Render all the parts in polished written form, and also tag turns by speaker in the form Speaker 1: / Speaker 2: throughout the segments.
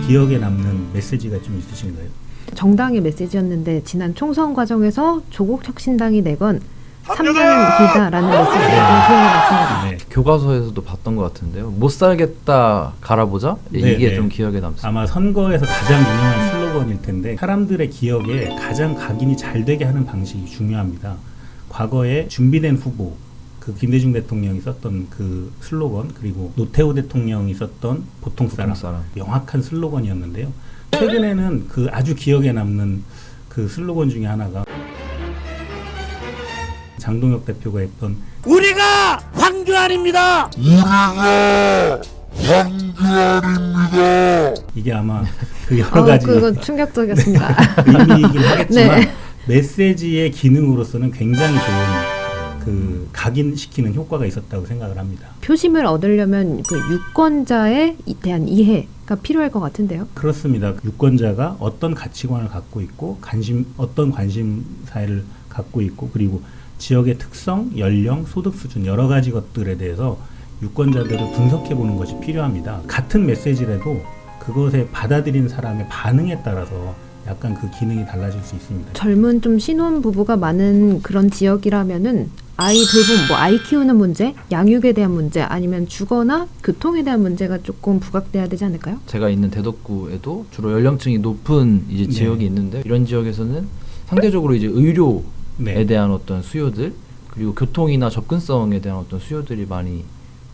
Speaker 1: 기억에 남는 메시지가 좀 있으신가요?
Speaker 2: 정당의 메시지였는데 지난 총선 과정에서 조국 혁신당이 내건 3당 길다라는 메시지가 좀 기억에 남습니다.
Speaker 1: 네.
Speaker 3: 교과서에서도 봤던 것 같은데요. 못 살겠다 갈아보자? 이게
Speaker 1: 네.
Speaker 3: 좀 기억에 남습니다.
Speaker 1: 아마 선거에서 가장 유명한 슬로건일 텐데 사람들의 기억에 가장 각인이 잘 되게 하는 방식이 중요합니다. 과거에 준비된 후보, 그 김대중 대통령이 썼던 그 슬로건, 그리고 노태우 대통령이 썼던 보통 사람. 명확한 슬로건이었는데요. 최근에는 그 아주 기억에 남는 그 슬로건 중에 하나가 장동혁 대표가 했던
Speaker 4: 우리가 황교안입니다.
Speaker 1: 이게 아마 그 여러 가지
Speaker 2: 그건 충격적이었습니다.
Speaker 1: 의미이긴 하겠지만
Speaker 2: 네.
Speaker 1: 메시지의 기능으로서는 굉장히 좋은 그 각인시키는 효과가 있었다고 생각을 합니다.
Speaker 2: 표심을 얻으려면 그 유권자에 대한 이해가 필요할 것 같은데요.
Speaker 1: 그렇습니다. 유권자가 어떤 가치관을 갖고 있고 어떤 관심사를 갖고 있고, 그리고 지역의 특성, 연령, 소득 수준 여러 가지 것들에 대해서 유권자들을 분석해 보는 것이 필요합니다. 같은 메시지라도 그것에 받아들인 사람의 반응에 따라서 약간 그 기능이 달라질 수 있습니다.
Speaker 2: 젊은 좀 신혼 부부가 많은 그런 지역이라면은 아이 돌봄, 아이 키우는 문제, 양육에 대한 문제, 아니면 주거나 교통에 대한 문제가 조금 부각돼야 되지 않을까요?
Speaker 3: 제가 있는 대덕구에도 주로 연령층이 높은 이제
Speaker 1: 네.
Speaker 3: 지역이 있는데 이런 지역에서는 상대적으로 이제 의료에
Speaker 1: 네.
Speaker 3: 대한 어떤 수요들, 그리고 교통이나 접근성에 대한 어떤 수요들이 많이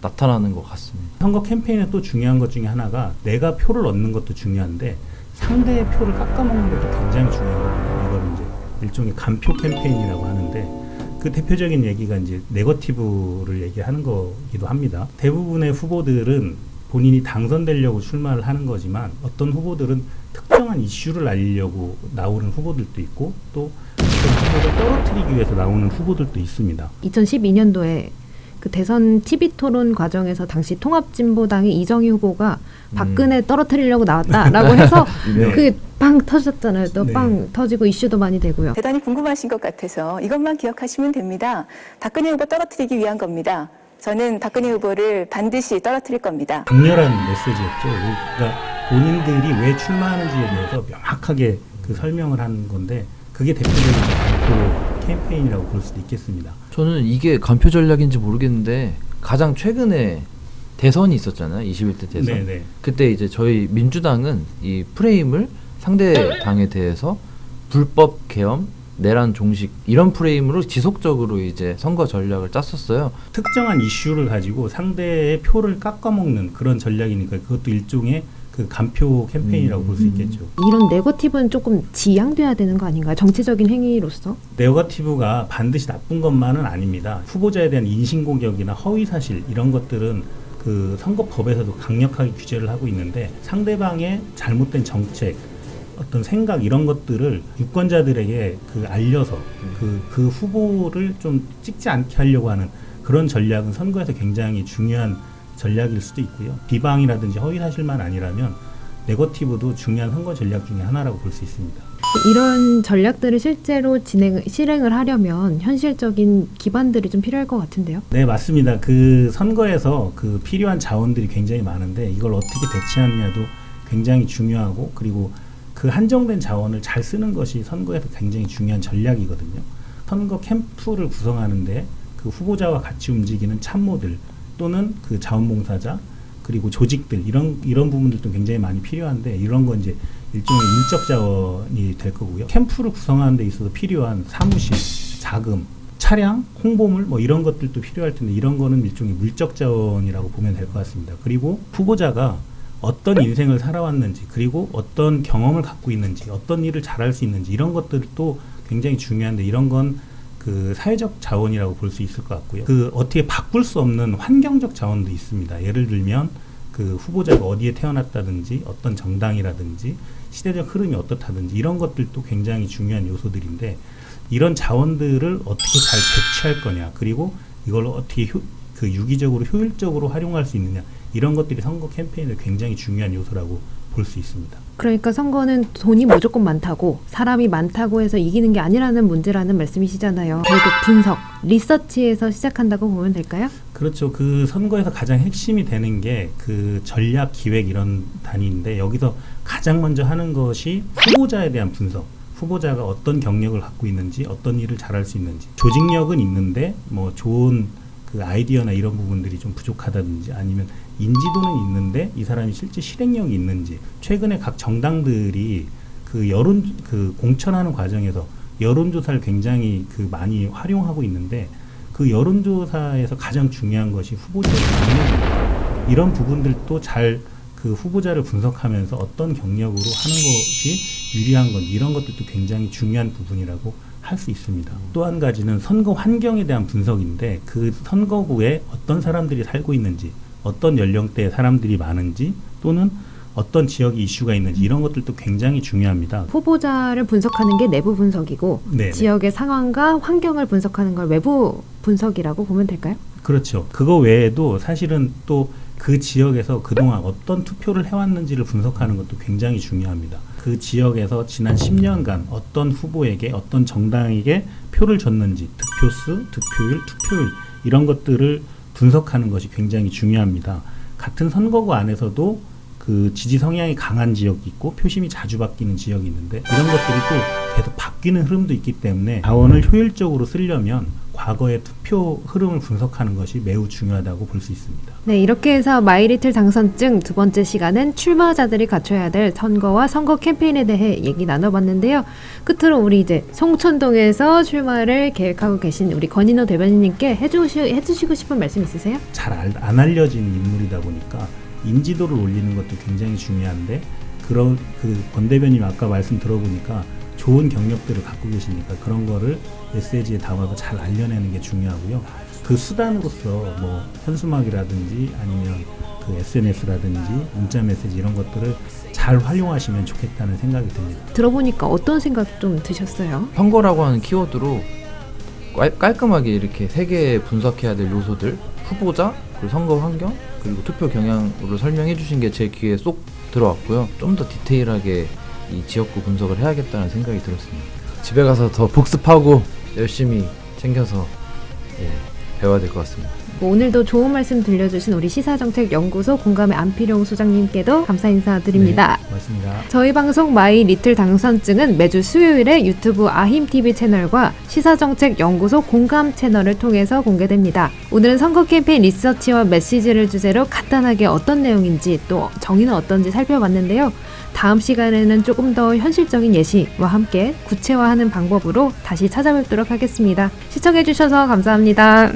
Speaker 3: 나타나는 것 같습니다.
Speaker 1: 선거 캠페인에 또 중요한 것 중에 하나가 내가 표를 얻는 것도 중요한데 상대의 표를 깎아먹는 것도 굉장히 중요하거든요. 이걸 이제 일종의 간표 캠페인이라고 하는데 그 대표적인 얘기가 이제 네거티브를 얘기하는 거기도 합니다. 대부분의 후보들은 본인이 당선되려고 출마를 하는 거지만 어떤 후보들은 특정한 이슈를 알리려고 나오는 후보들도 있고 또 어떤 후보를 떨어뜨리기 위해서 나오는 후보들도 있습니다.
Speaker 2: 2012년도에 그 대선 TV 토론 과정에서 당시 통합진보당의 이정희 후보가 박근혜 떨어뜨리려고 나왔다라고 해서
Speaker 1: 네.
Speaker 2: 그게 빵 터졌잖아요. 또
Speaker 1: 네.
Speaker 2: 빵 터지고 이슈도 많이 되고요.
Speaker 5: 대단히 궁금하신 것 같아서 이것만 기억하시면 됩니다. 박근혜 후보 떨어뜨리기 위한 겁니다. 저는 박근혜 후보를 반드시 떨어뜨릴 겁니다.
Speaker 1: 강렬한 메시지였죠. 그러니까 본인들이 왜 출마하는지에 대해서 명확하게 그 설명을 한 건데 그게 대표적인 간표 캠페인이라고 볼 수도 있겠습니다.
Speaker 3: 저는 이게 간표 전략인지 모르겠는데 가장 최근에 대선이 있었잖아요. 21대 대선.
Speaker 1: 네네.
Speaker 3: 그때 이제 저희 민주당은 이 프레임을 상대 당에 대해서 불법 계엄, 내란 종식 이런 프레임으로 지속적으로 이제 선거 전략을 짰었어요.
Speaker 1: 특정한 이슈를 가지고 상대의 표를 깎아먹는 그런 전략이니까 그것도 일종의 그 간표 캠페인이라고 볼 수 있겠죠.
Speaker 2: 이런 네거티브는 조금 지양돼야 되는 거 아닌가요? 정치적인 행위로서?
Speaker 1: 네거티브가 반드시 나쁜 것만은 아닙니다. 후보자에 대한 인신공격이나 허위사실 이런 것들은 그 선거법에서도 강력하게 규제를 하고 있는데 상대방의 잘못된 정책, 어떤 생각 이런 것들을 유권자들에게 그 알려서 그 후보를 좀 찍지 않게 하려고 하는 그런 전략은 선거에서 굉장히 중요한 전략일 수도 있고요. 비방이라든지 허위사실만 아니라면 네거티브도 중요한 선거 전략 중에 하나라고 볼 수 있습니다.
Speaker 2: 이런 전략들을 실제로 실행을 하려면 현실적인 기반들이 좀 필요할 것 같은데요.
Speaker 1: 네, 맞습니다. 그 선거에서 그 필요한 자원들이 굉장히 많은데 이걸 어떻게 대체하느냐도 굉장히 중요하고, 그리고 그 한정된 자원을 잘 쓰는 것이 선거에서 굉장히 중요한 전략이거든요. 선거 캠프를 구성하는데 그 후보자와 같이 움직이는 참모들 또는 그 자원봉사자 그리고 조직들 이런 부분들도 굉장히 많이 필요한데 이런 건 이제 일종의 인적 자원이 될 거고요. 캠프를 구성하는 데 있어서 필요한 사무실, 자금, 차량, 홍보물 뭐 이런 것들도 필요할 텐데 이런 거는 일종의 물적 자원이라고 보면 될 것 같습니다. 그리고 후보자가 어떤 인생을 살아왔는지, 그리고 어떤 경험을 갖고 있는지, 어떤 일을 잘할 수 있는지 이런 것들도 굉장히 중요한데 이런 건 그 사회적 자원이라고 볼 수 있을 것 같고요. 그 어떻게 바꿀 수 없는 환경적 자원도 있습니다. 예를 들면 그 후보자가 어디에 태어났다든지 어떤 정당이라든지 시대적 흐름이 어떻다든지 이런 것들도 굉장히 중요한 요소들인데 이런 자원들을 어떻게 잘 배치할 거냐, 그리고 이걸 어떻게 그 유기적으로 효율적으로 활용할 수 있느냐 이런 것들이 선거 캠페인의 굉장히 중요한 요소라고 볼 수 있습니다.
Speaker 2: 그러니까 선거는 돈이 무조건 많다고 사람이 많다고 해서 이기는 게 아니라는 문제라는 말씀이시잖아요. 결국 분석, 리서치에서 시작한다고 보면 될까요?
Speaker 1: 그렇죠. 그 선거에서 가장 핵심이 되는 게 그 전략 기획 이런 단위인데 여기서 가장 먼저 하는 것이 후보자에 대한 분석. 후보자가 어떤 경력을 갖고 있는지, 어떤 일을 잘할 수 있는지. 조직력은 있는데 뭐 좋은 그 아이디어나 이런 부분들이 좀 부족하다든지 아니면 인지도는 있는데 이 사람이 실제 실행력이 있는지. 최근에 각 정당들이 그 공천하는 과정에서 여론조사를 굉장히 많이 활용하고 있는데 그 여론조사에서 가장 중요한 것이 후보자의 경력입니다. 이런 부분들도 잘 그 후보자를 분석하면서 어떤 경력으로 하는 것이 유리한 건지 이런 것들도 굉장히 중요한 부분이라고 할 수 있습니다. 또 한 가지는 선거 환경에 대한 분석인데 그 선거구에 어떤 사람들이 살고 있는지 어떤 연령대의 사람들이 많은지 또는 어떤 지역에 이슈가 있는지 이런 것들도 굉장히 중요합니다.
Speaker 2: 후보자를 분석하는 게 내부 분석이고
Speaker 1: 네네.
Speaker 2: 지역의 상황과 환경을 분석하는 걸 외부 분석이라고 보면 될까요?
Speaker 1: 그렇죠. 그거 외에도 사실은 또 그 지역에서 그동안 어떤 투표를 해왔는지를 분석하는 것도 굉장히 중요합니다. 그 지역에서 지난 10년간 어떤 후보에게 어떤 정당에게 표를 줬는지 득표수, 득표율, 투표율 이런 것들을 분석하는 것이 굉장히 중요합니다. 같은 선거구 안에서도 그 지지 성향이 강한 지역이 있고 표심이 자주 바뀌는 지역이 있는데 이런 것들이 또 계속 바뀌는 흐름도 있기 때문에 자원을 효율적으로 쓰려면 과거의 투표 흐름을 분석하는 것이 매우 중요하다고 볼 수 있습니다.
Speaker 2: 네, 이렇게 해서 마이리틀 당선증 두 번째 시간은 출마자들이 갖춰야 될 선거와 선거 캠페인에 대해 얘기 나눠봤는데요. 끝으로 우리 이제 송천동에서 출마를 계획하고 계신 우리 권인호 대변인님께 해주시고 싶은 말씀 있으세요?
Speaker 1: 잘 안 알려진 인물이다 보니까 인지도를 올리는 것도 굉장히 중요한데 그런 권 대변인 아까 말씀 들어보니까 좋은 경력들을 갖고 계시니까 그런 거를 메시지에 담아서 잘 알려내는 게 중요하고요. 그 수단으로서 뭐 현수막이라든지 아니면 그 SNS라든지 문자 메시지 이런 것들을 잘 활용하시면 좋겠다는 생각이 듭니다.
Speaker 2: 들어보니까 어떤 생각 좀 드셨어요?
Speaker 3: 선거라고 하는 키워드로 깔끔하게 이렇게 세 개 분석해야 될 요소들, 후보자, 그리고 선거 환경, 그리고 투표 경향으로 설명해 주신 게 제 귀에 쏙 들어왔고요. 좀 더 디테일하게 이 지역구 분석을 해야겠다는 생각이 들었습니다. 집에 가서 더 복습하고 열심히 챙겨서 배워야 될 것 같습니다.
Speaker 2: 오늘도 좋은 말씀 들려주신 우리 시사정책연구소 공감의 안필용 소장님께도 감사 인사드립니다.
Speaker 1: 네, 고맙습니다.
Speaker 2: 저희 방송 마이 리틀 당선증은 매주 수요일에 유튜브 아힘TV 채널과 시사정책연구소 공감 채널을 통해서 공개됩니다. 오늘은 선거 캠페인 리서치와 메시지를 주제로 간단하게 어떤 내용인지 또 정의는 어떤지 살펴봤는데요. 다음 시간에는 조금 더 현실적인 예시와 함께 구체화하는 방법으로 다시 찾아뵙도록 하겠습니다. 시청해주셔서 감사합니다.